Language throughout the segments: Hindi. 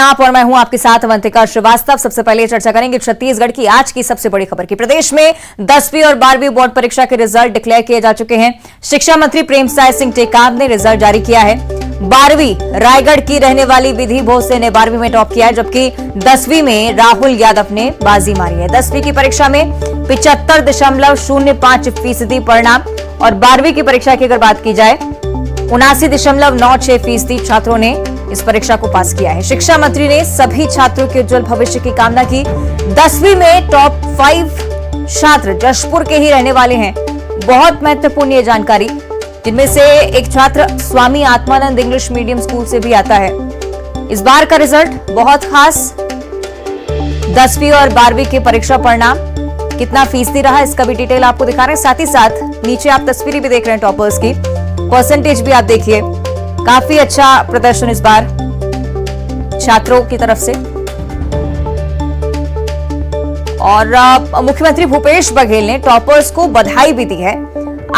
आप और मैं हूं आपके साथ अवंतिका श्रीवास्तव। सबसे पहले चर्चा करेंगे छत्तीसगढ़ की आज की सबसे बड़ी खबर की। प्रदेश में 10वीं और 12वीं बोर्ड परीक्षा के रिजल्ट डिक्लेयर किए जा चुके हैं। शिक्षा मंत्री प्रेमसाय सिंह टेकाम ने रिजल्ट जारी किया है। 12वीं रायगढ़ की रहने वाली विधि भोसले ने 12वीं में टॉप किया है, जबकि 10वीं में राहुल यादव ने बाजी मारी है। 10वीं की परीक्षा में 75.05% परिणाम और 12वीं की परीक्षा की अगर बात की जाए 79.96% छात्रों ने इस परीक्षा को पास किया है। शिक्षा मंत्री ने सभी छात्रों के उज्जवल भविष्य की कामना की। 10वीं में टॉप 5 छात्र जशपुर के ही रहने वाले हैं। बहुत महत्वपूर्ण ये जानकारी, जिनमें से एक छात्र Swami Atmanand English medium school से भी आता है। इस बार का रिजल्ट बहुत खास। 10वीं और 12वीं के परीक्षा परिणाम कितना फीसदी रहा, इसका भी डिटेल आपको दिखा रहे हैं। साथ ही साथ नीचे आप तस्वीरें भी देख रहे हैं टॉपर्स की, परसेंटेज भी आप देखिए। काफी अच्छा प्रदर्शन इस बार छात्रों की तरफ से। और मुख्यमंत्री भूपेश बघेल ने टॉपर्स को बधाई भी दी है।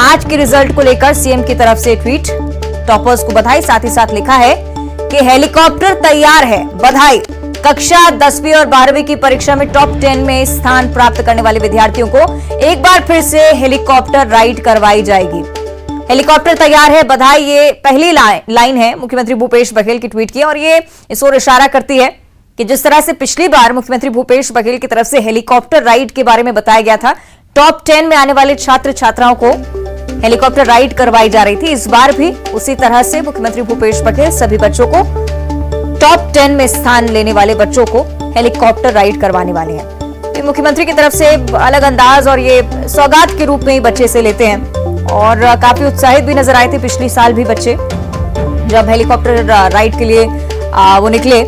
आज के रिजल्ट को लेकर सीएम की तरफ से ट्वीट, टॉपर्स को बधाई। साथ ही साथ लिखा है कि हेलीकॉप्टर तैयार है, बधाई। कक्षा 10वीं और 12वीं की परीक्षा में टॉप 10 में स्थान प्राप्त करने वाले विद्यार्थियों को एक बार फिर से हेलीकॉप्टर राइड करवाई जाएगी। हेलीकॉप्टर तैयार है, बधाई। ये पहली लाइन है मुख्यमंत्री भूपेश बघेल की ट्वीट की, और ये इस ओर इशारा करती है कि जिस तरह से पिछली बार मुख्यमंत्री भूपेश बघेल की तरफ से हेलीकॉप्टर राइड के बारे में बताया गया था, टॉप 10 में आने वाले छात्र छात्राओं को हेलीकॉप्टर राइड करवाई जा रही थी। इस बार भी उसी तरह से मुख्यमंत्री भूपेश बघेल सभी बच्चों को, टॉप 10 में स्थान लेने वाले बच्चों को हेलीकॉप्टर राइड करवाने वाले हैं। तो मुख्यमंत्री की तरफ से अलग अंदाज और ये सौगात के रूप में ही बच्चे से लेते हैं, और काफी उत्साहित भी नजर आए थे पिछली साल भी बच्चे जब हेलीकॉप्टर राइड के लिए वो निकले।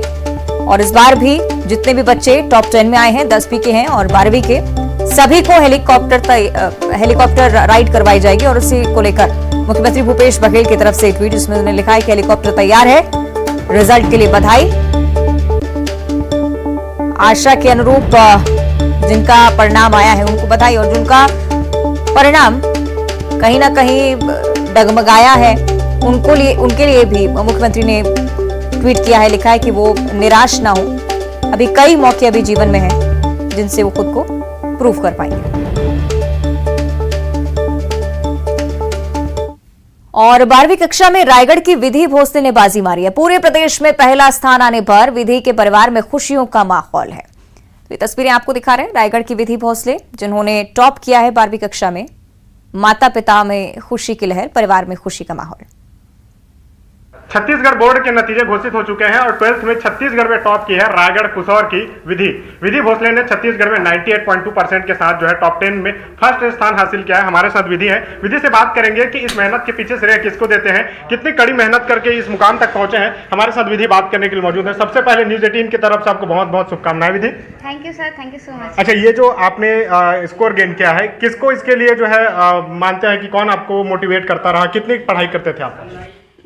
और इस बार भी जितने भी बच्चे टॉप 10 में आए हैं, 10वीं के हैं और 12वीं के, सभी को हेलीकॉप्टर राइड करवाई जाएगी। और उसी को लेकर मुख्यमंत्री भूपेश बघेल की तरफ से एक ट्वीट, जिसमें उन्होंने लिखा है कि हेलीकॉप्टर तैयार है, रिजल्ट के लिए बधाई। आशा के अनुरूप जिनका परिणाम आया है उनको बधाई, और जिनका परिणाम कहीं ना कहीं डगमगाया है उनके लिए भी मुख्यमंत्री ने ट्वीट किया है, लिखा है कि वो निराश ना हो। अभी कई मौके अभी जीवन में हैं जिनसे वो खुद को प्रूव कर पाएंगे। और 12वीं कक्षा में रायगढ़ की विधि भोसले ने बाजी मारी है। पूरे प्रदेश में पहला स्थान आने पर विधि के परिवार में खुशियों का माहौल है। तो ये तस्वीरें आपको दिखा रहे हैं रायगढ़ की विधि भोसले, जिन्होंने टॉप किया है 12वीं कक्षा में। माता पिता में खुशी की लहर, परिवार में खुशी का माहौल। छत्तीसगढ़ बोर्ड के नतीजे घोषित हो चुके हैं और 12th में छत्तीसगढ़ में टॉप की है रायगढ़ कुसौर की विधि भोसले ने छत्तीसगढ़ में 98.2% के साथ जो है टॉप 10 में फर्स्ट स्थान हासिल किया है। हमारे साथ विधि है। विधि से बात करेंगे कि इस मेहनत के पीछे श्रेय किसको देते हैं, कितनी कड़ी मेहनत करके इस मुकाम तक पहुंचे हैं। हमारे साथ विधि बात करने के लिए मौजूद है। सबसे पहले न्यूज 18 की तरफ से आपको बहुत बहुत शुभकामनाएं Vidhi. Thank you sir, thank you so much. अच्छा, ये जो आपने स्कोर गेन किया है, किसको इसके लिए जो है मानते हैं कि कौन आपको मोटिवेट करता रहा, कितनी पढ़ाई करते थे आप?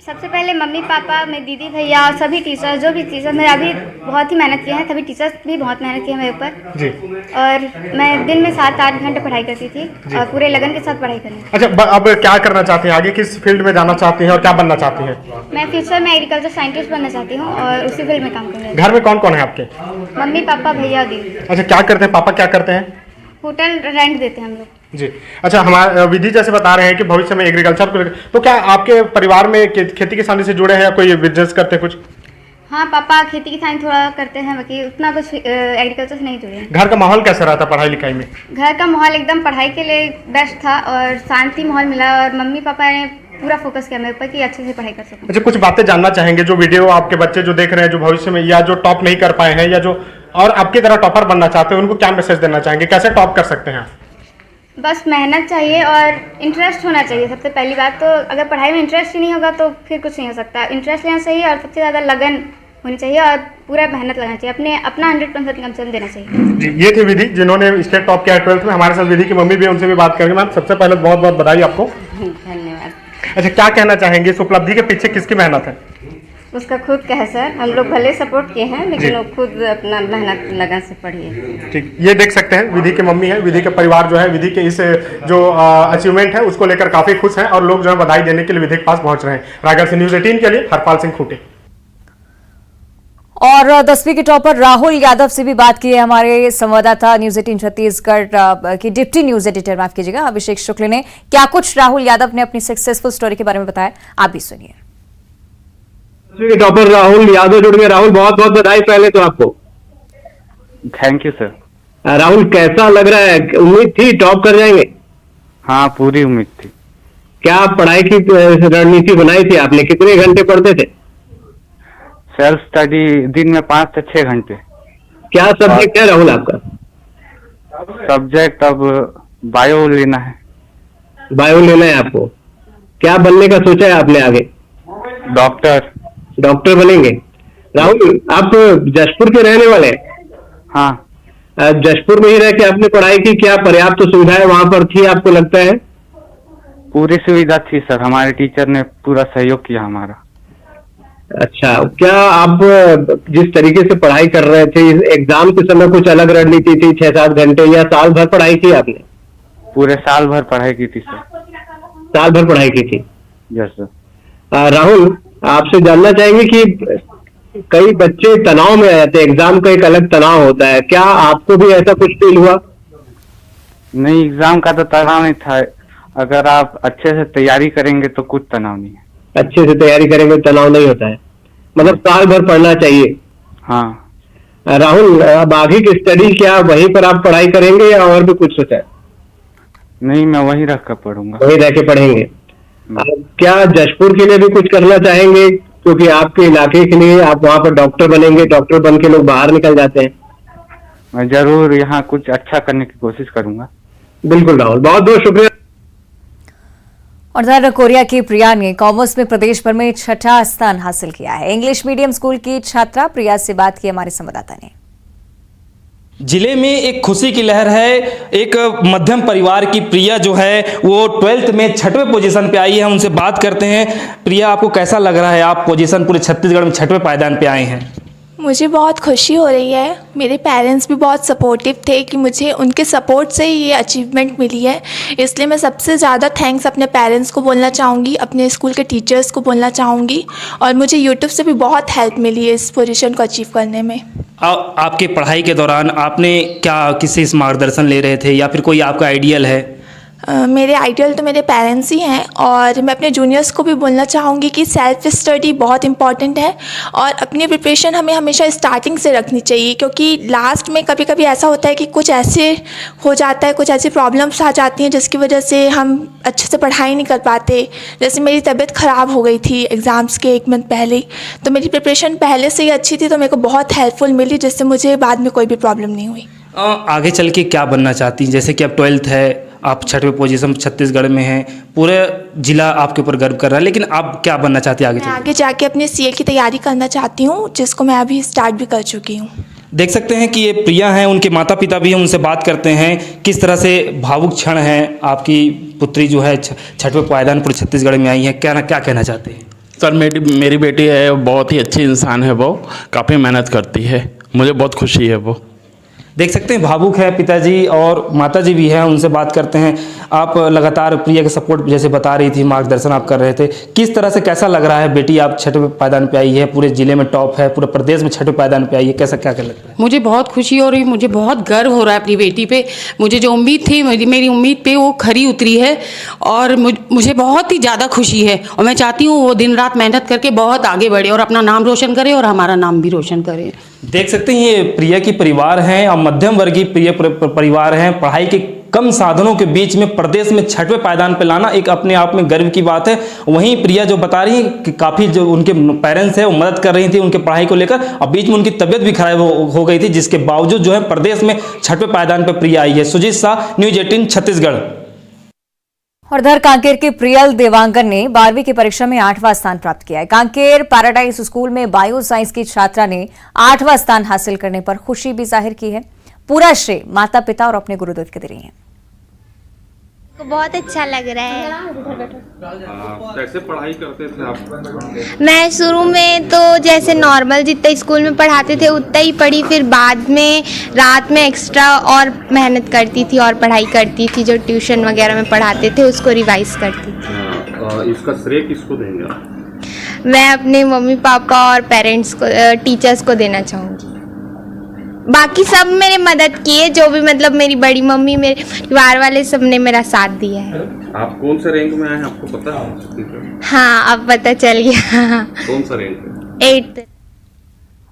सबसे पहले मम्मी पापा, मेरे दीदी भैया और सभी टीचर, जो भी टीचर मेरे अभी बहुत ही मेहनत किए हैं, सभी टीचर्स भी बहुत मेहनत किए मेरे ऊपर जी। और मैं दिन में 7-8 घंटे पढ़ाई करती थी और पूरे लगन के साथ पढ़ाई करती थी। अच्छा, अब क्या करना चाहती हैं आगे, किस फील्ड में जाना चाहती हैं और क्या बनना चाहती हैं? मैं फ्यूचर में एग्रीकल्चर साइंटिस्ट बनना चाहती हूँ और उसी फील्ड में काम करूँगी। घर में कौन कौन है आपके? मम्मी पापा भैया दीदी। अच्छा, क्या करते हैं पापा, क्या करते हैं? होटल रेंट देते हैं हम लोग जी। अच्छा, हमारे विधि जैसे बता रहे हैं कि भविष्य में एग्रीकल्चर को, तो क्या आपके परिवार में खेती किसानी से जुड़े हैं या कोई बिजनेस करते हैं कुछ? हाँ, पापा खेती किसानी थोड़ा करते हैं, बाकी उतना कुछ एग्रीकल्चर से नहीं जुड़े हैं। घर का माहौल कैसा रहा था पढ़ाई लिखाई में? घर का माहौल एकदम पढ़ाई के लिए बेस्ट था और शांति माहौल मिला और मम्मी पापा ने पूरा फोकस किया मेरे ऊपर कि अच्छे से पढ़ाई कर सकूं। अच्छा, कुछ बातें जानना चाहेंगे जो वीडियो आपके बच्चे जो देख रहे हैं, जो भविष्य में या जो टॉप नहीं कर पाए हैं या जो और आपकी तरह टॉपर बनना चाहते हैं, उनको क्या मैसेज देना चाहेंगे, कैसे टॉप कर सकते हैं? बस मेहनत चाहिए और इंटरेस्ट होना चाहिए। सबसे पहली बात तो अगर पढ़ाई में इंटरेस्ट ही नहीं होगा तो फिर कुछ नहीं हो सकता। इंटरेस्ट लेना चाहिए और सबसे ज़्यादा लगन होनी चाहिए और पूरा मेहनत लगना चाहिए, अपना 100% कम से कम देना चाहिए जी। ये थी विधि जिन्होंने स्टेट टॉप किया 12th में। हमारे साथ विधि की मम्मी भी, उनसे भी बात करेंगे। मैम, सबसे पहले बहुत बहुत बधाई आपको। धन्यवाद। अच्छा, क्या कहना चाहेंगे, इस उपलब्धि के पीछे किसकी मेहनत है? उसका खुद का है सर, हम लोग भले सपोर्ट किए हैं लेकिन वो खुद अपना मेहनत लगन से पढ़िए। ठीक, ये देख सकते हैं विधि के मम्मी है। विधि के परिवार जो है विधि के इस जो अचीवमेंट है उसको लेकर काफी खुश हैं और लोग जो है बधाई देने के लिए विधि के पास पहुंच रहे हैं। रायगढ़ से न्यूज 18 के लिए हरपाल सिंह खूटे। और 10वीं के टॉपर राहुल यादव से भी बात की है हमारे संवाददाता न्यूज 18 छत्तीसगढ़ की डिप्टी न्यूज एडिटर, माफ कीजिएगा, अभिषेक शुक्ल ने। क्या कुछ राहुल यादव ने अपनी सक्सेसफुल स्टोरी के बारे में बताया, आप भी सुनिए। 10वीं के टॉपर राहुल यादव जुड़ गए। राहुल, बहुत बहुत बधाई पहले तो आपको। Thank you sir. राहुल, कैसा लग रहा है? उम्मीद थी टॉप कर जाएंगे? हाँ, पूरी उम्मीद थी। क्या पढ़ाई की रणनीति बनाई थी आपने? कितने घंटे पढ़ते थे? सेल्फ स्टडी दिन में 5 से 6 घंटे। क्या सब्जेक्ट है राहुल आपका? सब्जेक्ट अब बायो लेना है। बायो लेना है आपको। क्या बनने का सोचा है आपने आगे? डॉक्टर। डॉक्टर बनेंगे। राहुल, आप जशपुर के रहने वाले हैं? हाँ। जशपुर में ही रह के आपने पढ़ाई की? क्या पर्याप्त सुविधाएं वहां पर थी आपको लगता है? पूरी सुविधा थी सर, हमारे टीचर ने पूरा सहयोग किया हमारा। अच्छा, क्या आप जिस तरीके से पढ़ाई कर रहे थे, एग्जाम के समय कुछ अलग रणनीति थी? 6-7 घंटे या साल भर पढ़ाई की आपने? पूरे साल भर पढ़ाई की थी सर। साल भर पढ़ाई की थी। Yes sir. राहुल, आपसे जानना चाहेंगे कि कई बच्चे तनाव में रहते हैं, एग्जाम का एक अलग तनाव होता है, क्या आपको भी ऐसा कुछ फील हुआ? नहीं, एग्जाम का तो तनाव नहीं था। अगर आप अच्छे से तैयारी करेंगे तो कुछ तनाव नहीं है। अच्छे से तैयारी करेंगे तनाव नहीं होता है, मतलब साल भर पढ़ना चाहिए। हाँ। राहुल, अब आगे की स्टडी क्या वहीं पर आप पढ़ाई करेंगे या और भी कुछ सोचा है? नहीं, मैं वहीं रह कर पढ़ूंगा। वहीं रह के पढ़ेंगे। क्या जशपुर के लिए भी कुछ करना चाहेंगे? क्योंकि आपके इलाके के लिए आप वहाँ पर डॉक्टर बनेंगे, डॉक्टर बन के लोग बाहर निकल जाते हैं। मैं जरूर यहाँ कुछ अच्छा करने की कोशिश करूंगा। बिल्कुल राहुल, बहुत बहुत शुक्रिया। और दर कोरिया की प्रिया ने कॉमर्स में प्रदेश भर में 6ठा स्थान हासिल किया है। इंग्लिश मीडियम स्कूल की छात्रा प्रिया से बात की हमारे संवाददाता ने। जिले में एक खुशी की लहर है। एक मध्यम परिवार की प्रिया जो है वो 12th में 6वें पोजीशन पे आई है। उनसे बात करते हैं। प्रिया, आपको कैसा लग रहा है? आप पोजीशन पूरे छत्तीसगढ़ में 6वें पायदान पे आए हैं। मुझे बहुत खुशी हो रही है। मेरे पेरेंट्स भी बहुत सपोर्टिव थे कि मुझे उनके सपोर्ट से ही ये अचीवमेंट मिली है, इसलिए मैं सबसे ज़्यादा थैंक्स अपने पेरेंट्स को बोलना चाहूँगी, अपने स्कूल के टीचर्स को बोलना चाहूँगी। और मुझे यूट्यूब से भी बहुत हेल्प मिली है इस पोजीशन को अचीव करने में। आपके पढ़ाई के दौरान आपने क्या किसी से मार्गदर्शन ले रहे थे या फिर कोई आपका आइडियल है? मेरे आइडियल तो मेरे पेरेंट्स ही हैं। और मैं अपने जूनियर्स को भी बोलना चाहूँगी कि सेल्फ स्टडी बहुत इंपॉर्टेंट है और अपनी प्रिपरेशन हमें हमेशा स्टार्टिंग से रखनी चाहिए, क्योंकि लास्ट में कभी कभी ऐसा होता है कि कुछ ऐसे हो जाता है, कुछ ऐसी प्रॉब्लम्स आ जाती हैं जिसकी वजह से हम अच्छे से पढ़ाई नहीं कर पाते। जैसे मेरी तबीयत ख़राब हो गई थी एग्ज़ाम्स के 1 मंथ पहले ही, तो मेरी प्रिपरेशन पहले से ही अच्छी थी, तो मेरे को बहुत हेल्पफुल मिली, जिससे मुझे बाद में कोई भी प्रॉब्लम नहीं हुई। आगे चल के क्या बनना चाहती हैं? जैसे कि अब 12th है, आप 6वें पोजीशन छत्तीसगढ़ में हैं, पूरे जिला आपके ऊपर गर्व कर रहा है, लेकिन आप क्या बनना चाहती हैं आगे चल के? आगे जाके अपने सीए की तैयारी करना चाहती हूँ, जिसको मैं अभी स्टार्ट भी कर चुकी हूँ। देख सकते हैं कि ये प्रिया हैं, उनके माता पिता भी हैं, उनसे बात करते हैं। किस तरह से भावुक क्षण है। आपकी पुत्री जो है 6वें पायदान पूरे छत्तीसगढ़ में आई है, क्या कहना चाहते हैं? सर, मेरी बेटी है, बहुत ही अच्छी इंसान है, वो काफ़ी मेहनत करती है, मुझे बहुत खुशी है। वो देख सकते हैं भावुक है पिताजी और माताजी भी हैं, उनसे बात करते हैं। आप लगातार प्रिया के सपोर्ट जैसे बता रही थी, मार्गदर्शन आप कर रहे थे, किस तरह से कैसा लग रहा है? बेटी आप 6वें पायदान पे आई है, पूरे जिले में टॉप है, पूरे प्रदेश में 6वें पायदान पे आई है, कैसा क्या लगता है? मुझे बहुत खुशी हो रही, मुझे बहुत गर्व हो रहा है अपनी बेटी पे। मुझे जो उम्मीद थी, मेरी उम्मीद पे वो खरी उतरी है और मुझे बहुत ही ज़्यादा खुशी है। और मैं चाहती हूँ वो दिन रात मेहनत करके बहुत आगे बढ़े और अपना नाम रोशन करे और हमारा नाम भी रोशन करे। देख सकते हैं ये प्रिया की परिवार हैं और मध्यम वर्गीय प्रिय परिवार हैं। पढ़ाई के कम साधनों के बीच में प्रदेश में 6वें पायदान पे लाना एक अपने आप में गर्व की बात है। वहीं प्रिया जो बता रही है कि काफ़ी जो उनके पेरेंट्स हैं वो मदद कर रही थी उनके पढ़ाई को लेकर, और बीच में उनकी तबीयत भी खराब हो गई थी, जिसके बावजूद जो है प्रदेश में 6वें पायदान पर प्रिया आई है। सुजीत शाह, न्यूज 18 छत्तीसगढ़। और उधर कांकेर के प्रियल देवांगन ने 12वीं की परीक्षा में 8वां स्थान प्राप्त किया है। कांकेर पैराडाइज स्कूल में बायो साइंस की छात्रा ने 8वां स्थान हासिल करने पर खुशी भी जाहिर की है। पूरा श्रेय माता पिता और अपने गुरुदेव के दे रही हैं। बहुत अच्छा लग रहा है। कैसे पढ़ाई करते थे आप? मैं शुरू में तो जैसे नॉर्मल जितना स्कूल में पढ़ाते थे उतना ही पढ़ी, फिर बाद में रात में एक्स्ट्रा और मेहनत करती थी और पढ़ाई करती थी। जो ट्यूशन वगैरह में पढ़ाते थे उसको रिवाइज करती थी। इसका श्रेय किसको देंगे आप? मैं अपने मम्मी पापा और पेरेंट्स को, टीचर्स को देना चाहूँगी। बाकी सब मेरे मदद किए, जो भी मतलब मेरी बड़ी मम्मी, मेरे परिवार वाले, सब ने मेरा साथ दिया है। आप कौन सा रैंक में आए हैं, आपको पता है? हाँ, अब पता चल गया। कौन सा रैंक? 8th।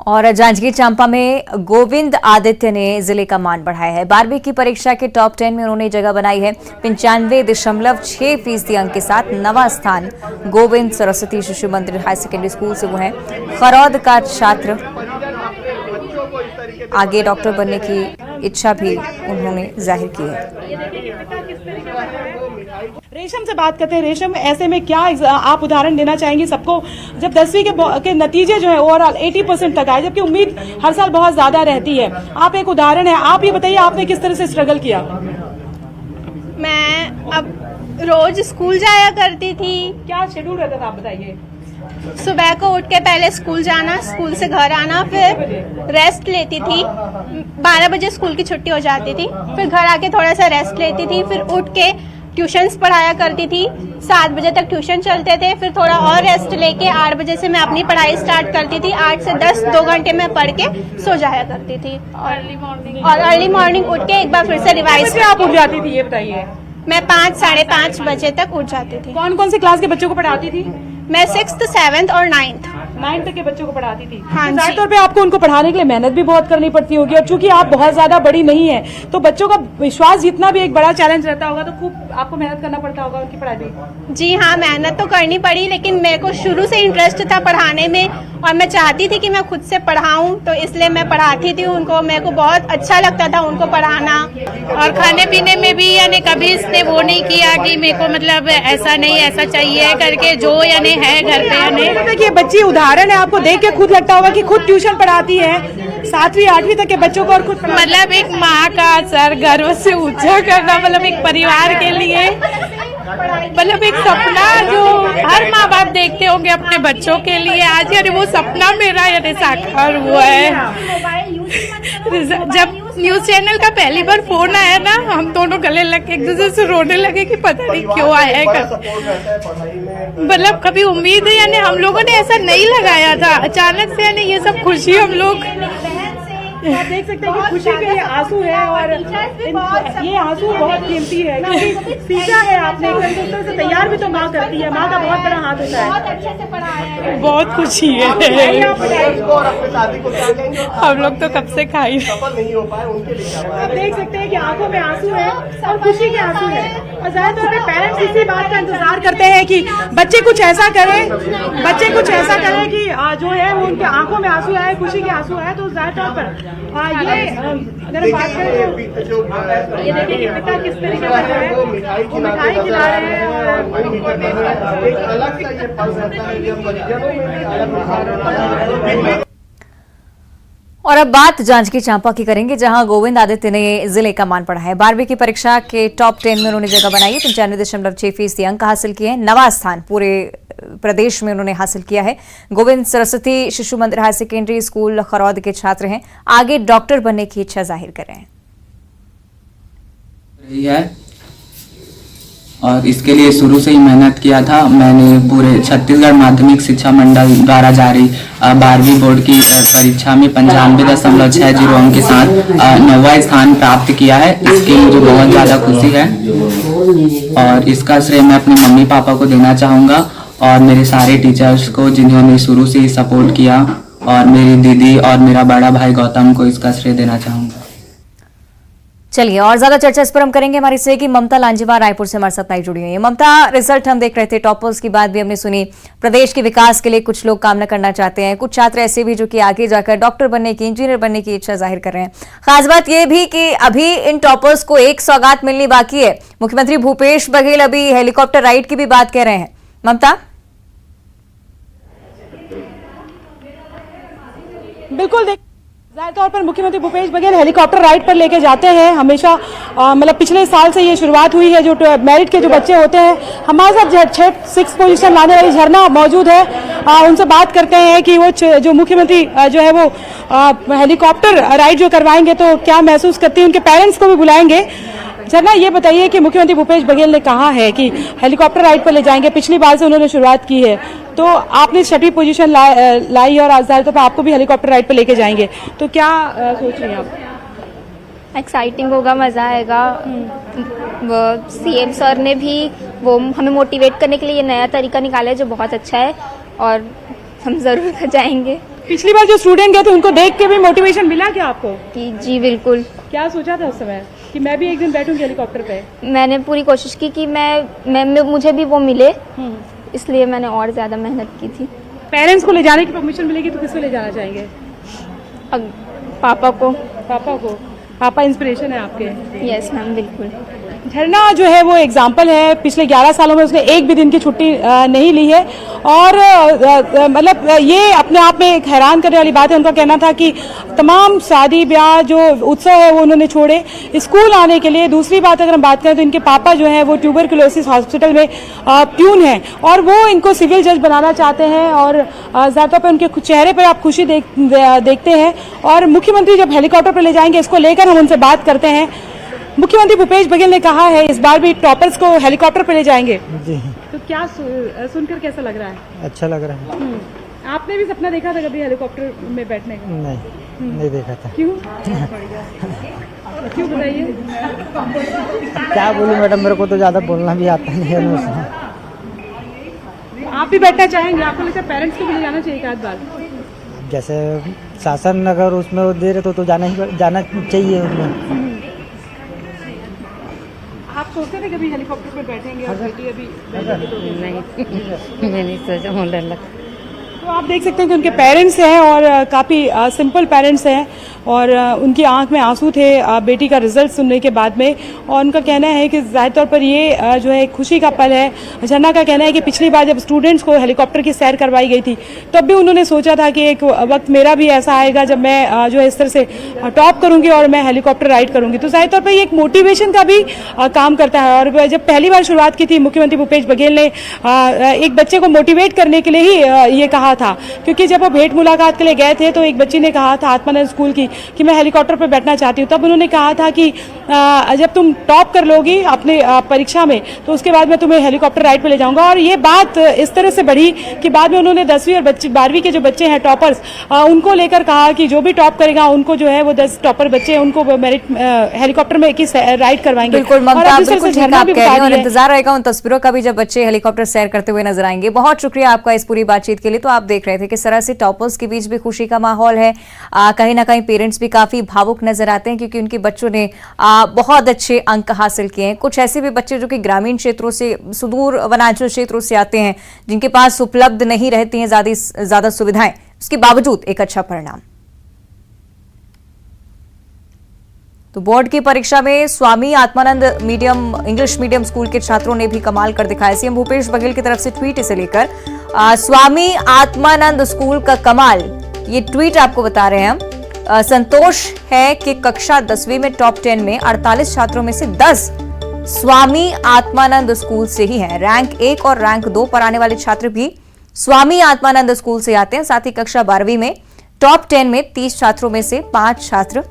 और जांजगीर चांपा में गोविंद आदित्य ने जिले का मान बढ़ाया है। 12वीं की परीक्षा के टॉप 10 में उन्होंने जगह बनाई है। 95.6% अंक के साथ 9वां स्थान गोविंद सरस्वती शिशु मंदिर हाई सेकेंडरी स्कूल से वो है। खरौद का छात्र, आगे डॉक्टर बनने की इच्छा भी उन्होंने जाहिर की है। रेशम से बात करते हैं। रेशम, ऐसे में क्या आप उदाहरण देना चाहेंगे सबको, जब 10वीं के नतीजे जो है ओवरऑल 80% तक आए, जबकि उम्मीद हर साल बहुत ज्यादा रहती है। आप एक उदाहरण है, आप ये बताइए आपने किस तरह से स्ट्रगल किया? मैं अब रोज स्कूल जाया करती थी। क्या शेड्यूल रहता था, आप बताइए? सुबह को उठ के पहले स्कूल जाना, स्कूल से घर आना, फिर रेस्ट लेती थी। 12 बजे स्कूल की छुट्टी हो जाती थी, फिर घर आके थोड़ा सा रेस्ट लेती थी, फिर उठ के ट्यूशन्स पढ़ाया करती थी। 7 बजे तक ट्यूशन चलते थे, फिर थोड़ा और रेस्ट लेके 8 बजे से मैं अपनी पढ़ाई स्टार्ट करती थी। 8 से 10 2 घंटे में पढ़ के सो जाया करती थी। और अर्ली मॉर्निंग उठ के एक बार फिर से रिवाइज। आप उठ जाती थी, ये बताइए? मैं 5 साढ़े 5 बजे तक उठ जाती थी। कौन कौन सी क्लास के बच्चों को पढ़ाती थी? मैं 6th, 7th और 9th तक के बच्चों को पढ़ाती थी। हाँ, तो जाहिर तौर पे आपको उनको पढ़ाने के लिए मेहनत भी बहुत करनी पड़ती होगी, और चूंकि आप बहुत ज्यादा बड़ी नहीं है तो बच्चों का विश्वास जीतना भी एक बड़ा चैलेंज रहता होगा, तो खूब आपको मेहनत करना पड़ता होगा उनकी पढ़ाई में। जी हाँ, मेहनत तो करनी पड़ी, लेकिन मेरे को शुरू से इंटरेस्ट था पढ़ाने में, और मैं चाहती थी कि मैं खुद से पढ़ाऊं, तो इसलिए मैं पढ़ाती थी उनको। मेरे को बहुत अच्छा लगता था उनको पढ़ाना। और खाने पीने में भी यानी कभी इसने वो नहीं किया कि मेरे को मतलब ऐसा नहीं ऐसा चाहिए करके, जो यानी है घर पे यानी। ये बच्ची उदाहरण है, आपको देख के खुद लगता होगा कि खुद ट्यूशन पढ़ाती है 7वीं 8वीं तक के बच्चों को, और खुद मतलब एक माँ का सर गर्व से ऊंचा करना, मतलब एक परिवार के लिए मतलब एक सपना जो हर माँ बाप देखते होंगे अपने बच्चों के लिए, आज यानी वो सपना मेरा यानी साकार हुआ है। जब न्यूज चैनल का पहली बार फोन आया ना, हम दोनों गले लग के एक दूसरे से रोने लगे कि पता नहीं क्यों आया है। मतलब कभी उम्मीद है यानी हम लोगों ने ऐसा नहीं लगाया था, अचानक से यानी ये सब खुशी हम लोग आप देख सकते हैं कि खुशी के ये आंसू है, और ये आंसू बहुत कीमती है क्योंकि सीखा है आपने, से तैयार भी तो माँ करती है, माँ का बहुत बड़ा हाथ होता है। बहुत अच्छे से पढ़ाया है, बहुत खुशी है। हम लोग तो कब से खाई आप देख सकते हैं कि आंखों में आंसू है और खुशी के आंसू है, और ज्यादा तौर पे पेरेंट्स इसी बात का इंतजार करते हैं कि बच्चे कुछ ऐसा करें, कि जो है वो उनके आंखों में आंसू आए, खुशी के आंसू आए। तो ज्यादा तौर पर ये अगर बात करें तो ये देखिए कि पिता किस तरीके से जो है वो मिठाई खिला रहे हैं, और अब बात जांजगीर चांपा की करेंगे, जहां गोविंद आदित्य ने जिले का मान बढ़ाया है। 12वीं की परीक्षा के टॉप 10 में उन्होंने जगह बनाई है। 95.6% अंक हासिल किए हैं। 9वां स्थान पूरे प्रदेश में उन्होंने हासिल किया है। गोविंद सरस्वती शिशु मंदिर हाई सेकेंडरी स्कूल खरौद के छात्र हैं। आगे डॉक्टर बनने की इच्छा जाहिर कर रहे हैं। और इसके लिए शुरू से ही मेहनत किया था। मैंने पूरे छत्तीसगढ़ माध्यमिक शिक्षा मंडल द्वारा जारी 12वीं बोर्ड की परीक्षा में 95.60 अंक के साथ 9वां स्थान प्राप्त किया है। इसकी मुझे बहुत ज़्यादा खुशी है, और इसका श्रेय मैं अपने मम्मी पापा को देना चाहूँगा, और मेरे सारे टीचर्स को जिन्होंने शुरू से ही सपोर्ट किया, और मेरी दीदी और मेरा बड़ा भाई गौतम को इसका श्रेय देना चाहूँगा। चलिए, और ज्यादा चर्चा इस पर हम करेंगे। हमारी सहयोगी ममता लांजेवार रायपुर से हमारे साथ लाइव जुड़ी हुई है। ममता, रिजल्ट हम देख रहे थे, टॉपर्स की बात भी हमने सुनी। प्रदेश के विकास के लिए कुछ लोग कामना करना चाहते हैं, कुछ छात्र ऐसे भी जो कि आगे जाकर डॉक्टर बनने की, इंजीनियर बनने की इच्छा जाहिर कर रहे हैं। खास बात यह भी कि अभी इन टॉपर्स को एक सौगात मिलनी बाकी है। मुख्यमंत्री भूपेश बघेल अभी हेलीकॉप्टर राइड की भी बात कह रहे हैं। ममता, बिल्कुल ज़ाहिर तौर पर मुख्यमंत्री भूपेश बघेल हेलीकॉप्टर राइड पर लेके जाते हैं हमेशा। मतलब पिछले साल से ये शुरुआत हुई है। जो मेरिट के जो बच्चे होते हैं, हमारे साथ 6 पोजीशन लाने वाली झरना मौजूद है। उनसे बात करते हैं कि वो जो मुख्यमंत्री जो है वो हेलीकॉप्टर राइड जो करवाएंगे तो क्या महसूस करती है। उनके पेरेंट्स को भी बुलाएंगे। झरना, ये बताइए कि मुख्यमंत्री भूपेश बघेल ने कहा है कि हेलीकॉप्टर राइड पर ले जाएंगे, पिछली बार से उन्होंने शुरुआत की है, तो आपने 6वीं पोजीशन लाई और आज तो आपको भी हेलीकॉप्टर राइड पे लेके जाएंगे, तो क्या सोच रही हैं आप? एक्साइटिंग होगा, मज़ा आएगा। वो सीएम सर ने भी वो हमें मोटिवेट करने के लिए ये नया तरीका निकाला है जो बहुत अच्छा है और हम ज़रूर जाएंगे। पिछली बार जो स्टूडेंट गए थे उनको देख के भी मोटिवेशन मिला क्या आपको? जी बिल्कुल। क्या सोचा था उस समय कि मैं भी एक दिन बैठूंगी हेलीकॉप्टर पे? मैंने पूरी कोशिश की कि मैं मुझे भी वो मिले, इसलिए मैंने और ज़्यादा मेहनत की थी। पेरेंट्स को ले जाने की परमिशन मिलेगी तो किसको ले जाना चाहेंगे? पापा को। पापा को? पापा इंस्पिरेशन है आपके? यस मैम, बिल्कुल। झरना जो है वो एग्जाम्पल है, पिछले 11 सालों में उसने एक भी दिन की छुट्टी नहीं ली है और मतलब ये अपने आप में एक हैरान करने वाली बात है। उनका कहना था कि तमाम शादी ब्याह जो उत्सव है वो उन्होंने छोड़े स्कूल आने के लिए। दूसरी बात अगर हम बात करें तो इनके पापा जो है वो ट्यूबरकुलोसिस हॉस्पिटल में प्यून हैं और वो इनको सिविल जज बनाना चाहते हैं और ज़्यादातर पर उनके चेहरे पर आप खुशी देखते हैं। और मुख्यमंत्री जब हेलीकॉप्टर पर ले जाएंगे इसको लेकर हम उनसे बात करते हैं। मुख्यमंत्री भूपेश बघेल ने कहा है इस बार भी टॉपर्स को हेलीकॉप्टर पर ले जाएंगे जी, तो क्या सुनकर कैसा लग रहा है? अच्छा लग रहा है। आपने भी सपना देखा था कभी हेलीकॉप्टर में बैठने का? नहीं देखा था। क्यों? क्यों बताइए? क्या बोलूं मैडम, मेरे को तो ज़्यादा बोलना भी आता नहीं है। आप भी बैठना चाहेंगे? आपको लगता है पेरेंट्स को भी ले जाना चाहिए एक आध बार? जैसे शासन अगर उसमें वो दे रहे तो जाना चाहिए उसमें। आप सोचते थे कभी हेलीकॉप्टर पे बैठेंगे और बेटी अभी नहीं, मैंने सोचा, मुझे लगा। तो आप देख सकते हैं कि उनके पेरेंट्स हैं और काफ़ी सिंपल पेरेंट्स हैं और उनकी आंख में आंसू थे बेटी का रिजल्ट सुनने के बाद में। और उनका कहना है कि ज़ाहिर तौर पर ये जो है खुशी का पल है। झरना का कहना है कि पिछली बार जब स्टूडेंट्स को हेलीकॉप्टर की सैर करवाई गई थी तब भी उन्होंने सोचा था कि एक वक्त मेरा भी ऐसा आएगा जब मैं जो है इस तरह से टॉप करूंगी और मैं हेलीकॉप्टर राइड करूंगी। तो ज़ाहिर तौर पर ये एक मोटिवेशन का भी काम करता है। और जब पहली बार शुरुआत की थी मुख्यमंत्री भूपेश बघेल ने एक बच्चे को मोटिवेट करने के लिए ही ये कहा था, क्योंकि जब वो भेंट मुलाकात के लिए गए थे तो एक बच्ची ने कहा था आत्मानंद स्कूल की कि मैं हेलीकॉप्टर पर बैठना चाहती हूँ। तब उन्होंने कहा था कि जब तुम टॉप कर लोगी अपने परीक्षा में तो उसके बाद मैं तुम्हें हेलीकॉप्टर राइड पे ले जाऊंगा। और ये बात इस तरह से बढ़ी कि बाद में उन्होंने 10वीं और 12वीं के जो बच्चे हैं टॉपर्स उनको लेकर कहा कि जो भी टॉप करेगा उनको जो है वो 10 टॉपर बच्चे उनको मेरिट हेलीकॉप्टर में की राइड करवाएंगे। बिल्कुल ममता, बिल्कुल ठीक आप कह रही हैं और इंतजार रहेगा उन तस्वीरों का भी जब बच्चे हेलीकॉप्टर सैर करते हुए नजर आएंगे। बहुत शुक्रिया आपका इस पूरी बातचीत के लिए। तो आप देख रहे थे किस तरह से टॉपर्स के बीच भी खुशी का माहौल है। कहीं ना कहीं पेरेंट्स भी काफी भावुक नजर आते हैं क्योंकि उनके बच्चों ने बहुत अच्छे अंक हासिल किए हैं। कुछ ऐसे भी बच्चे जो कि ग्रामीण क्षेत्रों से, सुदूर वनांचल क्षेत्रों से आते हैं, जिनके पास उपलब्ध नहीं रहती हैं ज्यादा सुविधाएं, उसके बावजूद एक अच्छा परिणाम। तो बोर्ड की परीक्षा में Swami Atmanand English medium school के छात्रों ने भी कमाल कर दिखाया। सीएम भूपेश बघेल की तरफ से ट्वीट इसे लेकर स्वामी आत्मानंद स्कूल का कमाल, ये ट्वीट आपको बता रहे हैं हम। संतोष है कि कक्षा 10वीं में टॉप 10 में 48 छात्रों में से 10 स्वामी आत्मानंद स्कूल से ही हैं। रैंक 1 और रैंक 2 पर आने वाले छात्र भी स्वामी आत्मानंद स्कूल से आते हैं। साथ ही कक्षा 12वीं में टॉप 10 में 30 छात्रों में से 5 छात्र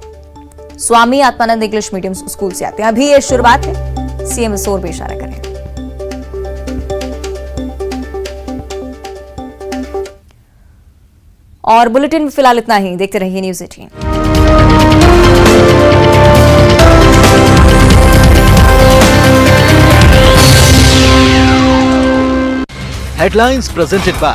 Swami Atmanand English medium school से आते हैं। अभी ये शुरुआत है, सीएम इस ओर भी इशारा करें। और बुलेटिन में फिलहाल इतना ही। देखते रहिए न्यूज़ 18। Headlines presented by